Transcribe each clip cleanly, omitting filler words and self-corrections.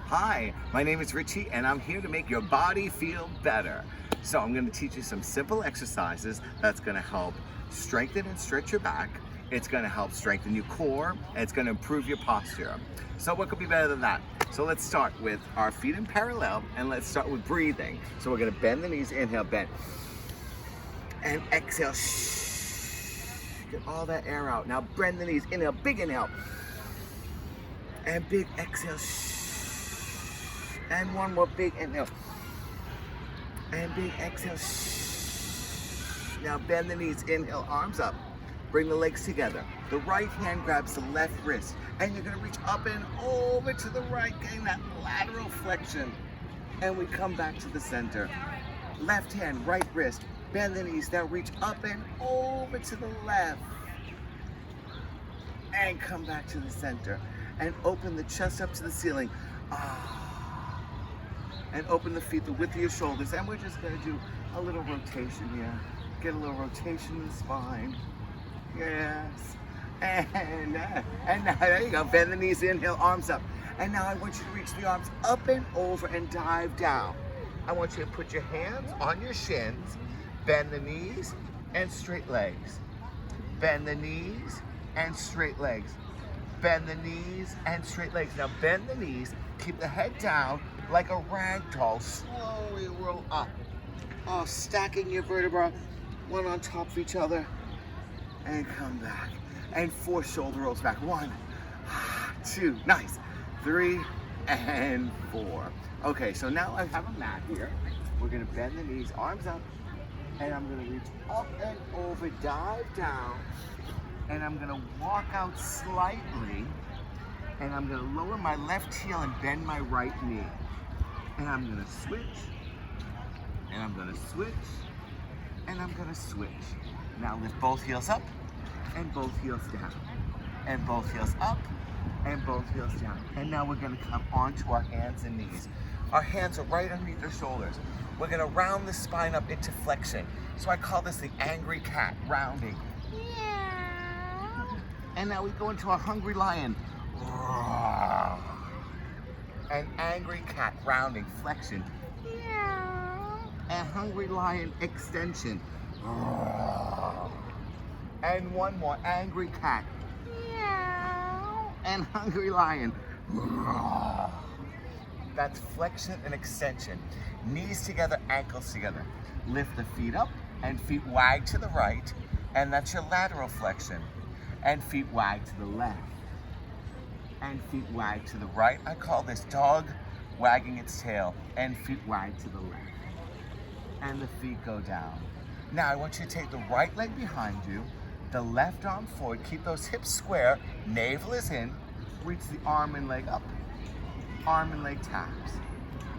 Hi, my name is Richie and I'm here to make your body feel better. So I'm going to teach you some simple exercises that's going to help strengthen and stretch your back. It's going to help strengthen your core and it's going to improve your posture. So what could be better than that? So let's start with our feet in parallel and let's start with breathing. So we're going to bend the knees, inhale, bend. And exhale, get all that air out. Now bend the knees, inhale, big inhale. And big exhale, and one more big inhale. And big exhale. Now bend the knees, inhale, arms up. Bring the legs together. The right hand grabs the left wrist. And you're gonna reach up and over to the right, getting that lateral flexion. And we come back to the center. Left hand, right wrist. Bend the knees, now reach up and over to the left. And come back to the center. And open the chest up to the ceiling. And open the feet the width of your shoulders. And we're just gonna do a little rotation here. Get a little rotation in the spine. Yes. And now, there you go. Bend the knees, inhale, arms up. And now I want you to reach the arms up and over and dive down. I want you to put your hands on your shins, bend the knees and straight legs. Bend the knees and straight legs. Bend the knees and straight legs. Now bend the knees, keep the head down like a rag doll. Slowly roll up. Stacking your vertebrae, one on top of each other. And come back. And 4 shoulder rolls back. 1, 2, nice. 3, and 4. Okay, so now I have a mat here. We're gonna bend the knees, arms up. And I'm gonna reach up and over, dive down. And I'm gonna walk out slightly, and I'm gonna lower my left heel and bend my right knee. And I'm gonna switch, and I'm gonna switch, and I'm gonna switch. Now lift both heels up, and both heels down. And both heels up, and both heels down. And now we're gonna come onto our hands and knees. Our hands are right underneath our shoulders. We're gonna round the spine up into flexion. So I call this the angry cat, rounding. And now we go into a hungry lion. An angry cat, rounding, flexion. And hungry lion, extension. And one more, angry cat. And hungry lion. That's flexion and extension. Knees together, ankles together. Lift the feet up and feet wag to the right. And that's your lateral flexion. And feet wag to the left. And feet wag to the right. I call this dog wagging its tail. And feet wag to the left. And the feet go down. Now I want you to take the right leg behind you, the left arm forward, keep those hips square, navel is in, reach the arm and leg up, arm and leg taps.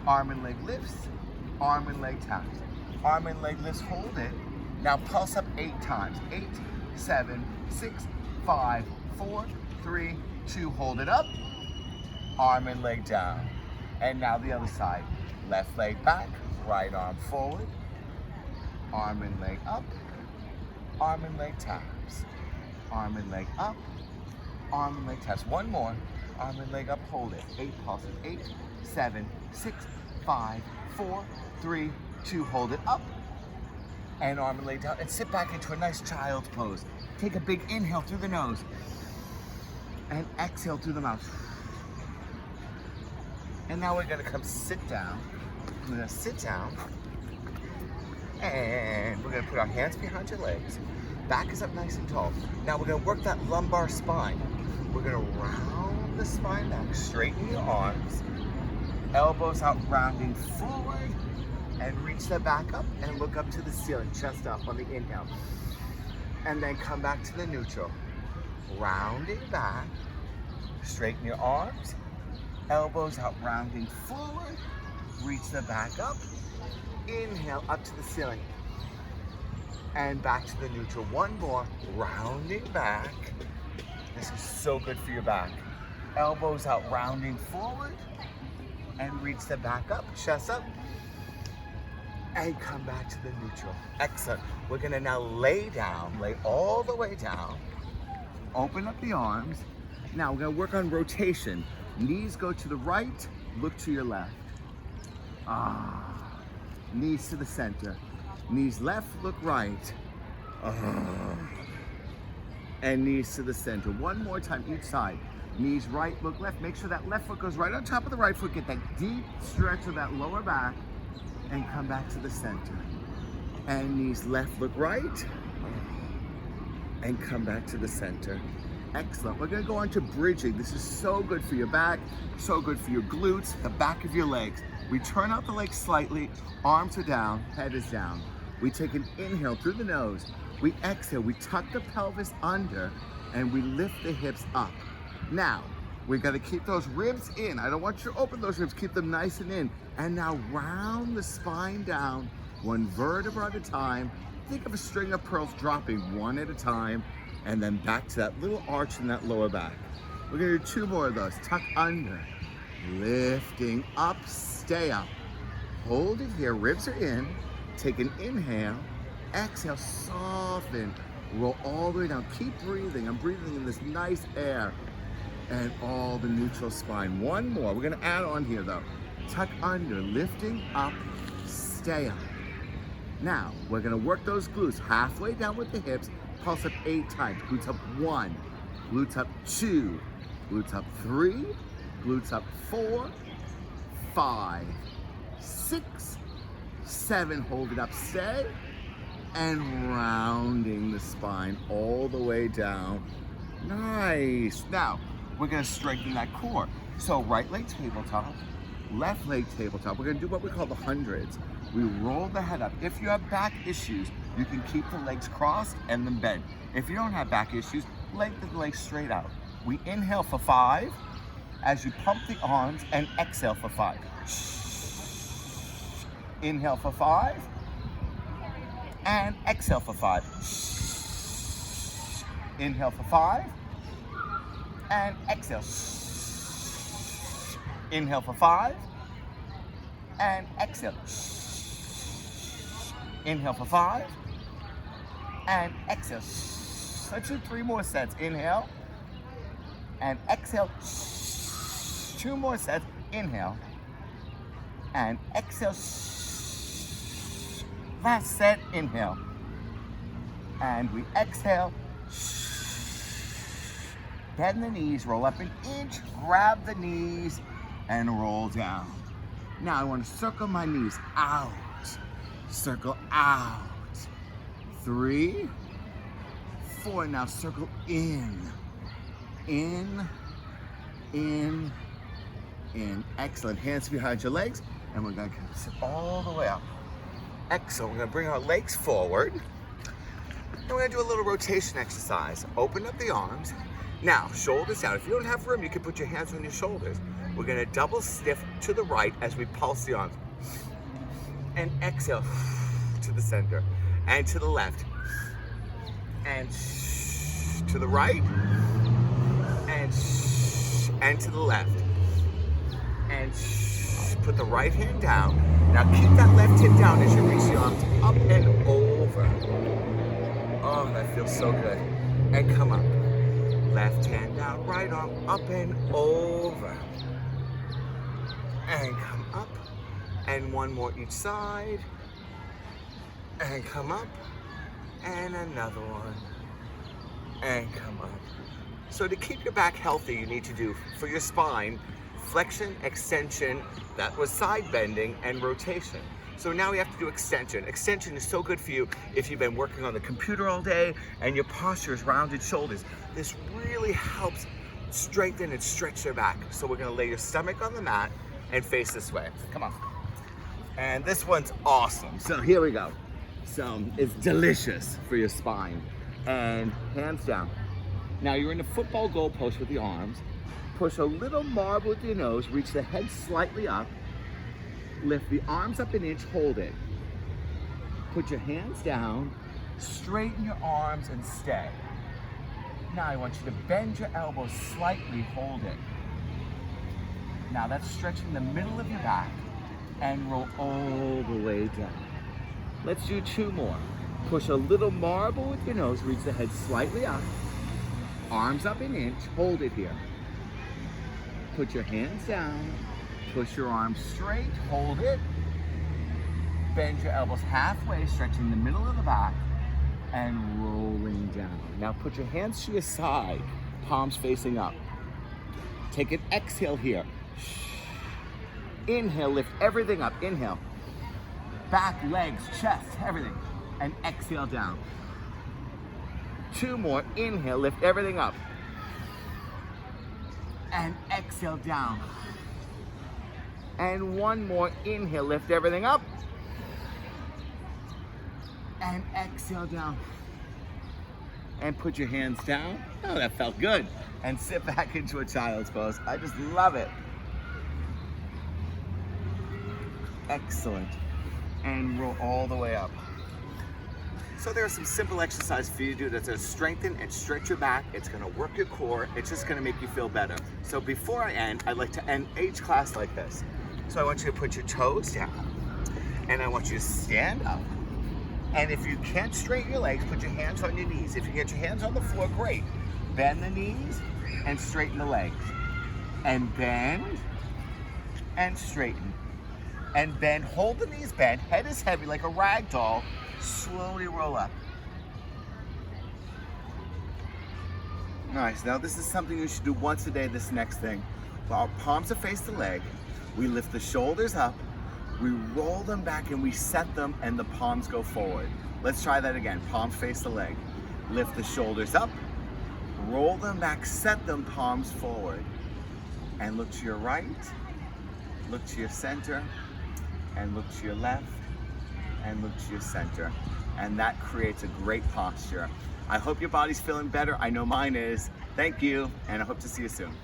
Arm and leg lifts, arm and leg taps. Arm and leg lifts, hold it. Now pulse up 8 times. 8, 7, 6, 5, 4, 3, 2, hold it up. Arm and leg down. And now the other side. Left leg back, right arm forward. Arm and leg up. Arm and leg taps. Arm and leg up. Arm and leg taps. One more. Arm and leg up, hold it. 8 pulses. 8, 7, 6, 5, 4, 3, 2, hold it up. And arm and leg down. And sit back into a nice child's pose. Take a big inhale through the nose. And exhale through the mouth. And now we're gonna come sit down. We're gonna sit down. And we're gonna put our hands behind your legs. Back is up nice and tall. Now we're gonna work that lumbar spine. We're gonna round the spine back, straighten your arms. Elbows out, rounding forward. And reach the back up and look up to the ceiling, chest up on the inhale. And then come back to the neutral. Rounding back, straighten your arms, elbows out, rounding forward, reach the back up, inhale up to the ceiling, and back to the neutral. One more, rounding back. This is so good for your back. Elbows out, rounding forward, and reach the back up, chest up, and come back to the neutral. Excellent. We're gonna now lay down, lay all the way down, open up the arms. Now we're gonna work on rotation. Knees go to the right, look to your left. Ah. Knees to the center. Knees left, look right. Ah. And knees to the center. One more time each side. Knees right, look left. Make sure that left foot goes right on top of the right foot. Get that deep stretch of that lower back and come back to the center. And knees left, look right. And come back to the center. Excellent. We're gonna go on to bridging. This is so good for your back, so good for your glutes, the back of your legs. We turn out the legs slightly, arms are down, head is down. We take an inhale through the nose. We exhale, we tuck the pelvis under, and we lift the hips up. Now, we're gonna keep those ribs in. I don't want you to open those ribs, keep them nice and in. And now round the spine down, one vertebra at a time. Think of a string of pearls dropping one at a time, and then back to that little arch in that lower back. We're gonna do 2 more of those. Tuck under, lifting up, stay up. Hold it here, ribs are in. Take an inhale, exhale, soften, roll all the way down. Keep breathing. I'm breathing in this nice air and all the neutral spine. One more, we're gonna add on here though. Tuck under, lifting up, stay up. Now, we're gonna work those glutes halfway down with the hips, pulse up 8 times. Glutes up 1, glutes up 2, glutes up 3, glutes up 4, 5, 6, 7, hold it up, stay, and rounding the spine all the way down. Nice. Now, we're gonna strengthen that core. So right leg tabletop, left leg tabletop. We're gonna do what we call the hundreds. We roll the head up. If you have back issues, you can keep the legs crossed and then bend. If you don't have back issues, lengthen the legs straight out. We inhale for 5 as you pump the arms and exhale for 5. Inhale for 5 and exhale for 5. Inhale for 5 and exhale. Inhale for 5 and exhale. Inhale for 5 and exhale. Let's do 3 more sets. Inhale and exhale. 2 more sets. Inhale and exhale. Last set. Inhale and we exhale. Bend the knees, roll up an inch, grab the knees and roll down. Now I want to circle my knees out. Circle out. 3, 4. Now circle in. In. Excellent. Hands behind your legs. And we're going to sit all the way up. Excellent. We're going to bring our legs forward. And we're going to do a little rotation exercise. Open up the arms. Now, shoulders down. If you don't have room, you can put your hands on your shoulders. We're going to double stiff to the right as we pulse the arms. And exhale to the center and to the left and to the right and to the left and put the right hand down. Now keep that left hip down as you reach the arms up and over. Oh, that feels so good. And come up. Left hand down, right arm up and over. And come up. And 1 more each side. And come up. And another one. And come up. So to keep your back healthy, you need to do, for your spine, flexion, extension, that was side bending, and rotation. So now we have to do extension. Extension is so good for you if you've been working on the computer all day and your posture is rounded shoulders. This really helps strengthen and stretch your back. So we're gonna lay your stomach on the mat and face this way. Come on. And this one's awesome. So here we go. So it's delicious for your spine. And hands down. Now you're in a football goal post with the arms. Push a little marble with your nose, reach the head slightly up. Lift the arms up an inch, hold it. Put your hands down, straighten your arms and stay. Now I want you to bend your elbows slightly, hold it. Now that's stretching the middle of your back and roll all the way down. Let's do 2 more. Push a little marble with your nose, reach the head slightly up. Arms up an inch, hold it here. put your hands down, push your arms straight, hold it, bend your elbows halfway, stretching the middle of the back, and rolling down. Now put your hands to your side, palms facing up. Take an exhale here. Inhale, lift everything up, inhale. Back, legs, chest, everything. And exhale down. 2 more, inhale, lift everything up. And exhale down. And 1 more, inhale, lift everything up. And exhale down. And put your hands down. Oh, that felt good. And sit back into a child's pose. I just love it. Excellent. And roll all the way up. So there are some simple exercises for you to do that's going to strengthen and stretch your back. It's going to work your core. It's just going to make you feel better. So before I end, I'd like to end each class like this. So I want you to put your toes down. And I want you to stand up. And if you can't straighten your legs, put your hands on your knees. If you get your hands on the floor, great. Bend the knees and straighten the legs. And bend and straighten. And bend, hold the knees bent, head is heavy like a rag doll. Slowly roll up. Nice, now this is something you should do once a day, this next thing. While our palms are face the leg, we lift the shoulders up, we roll them back and we set them and the palms go forward. Let's try that again. Palms face the leg. Lift the shoulders up, roll them back, set them palms forward. And look to your right, look to your center, and look to your left, and look to your center. And that creates a great posture. I hope your body's feeling better. I know mine is. Thank you, and I hope to see you soon.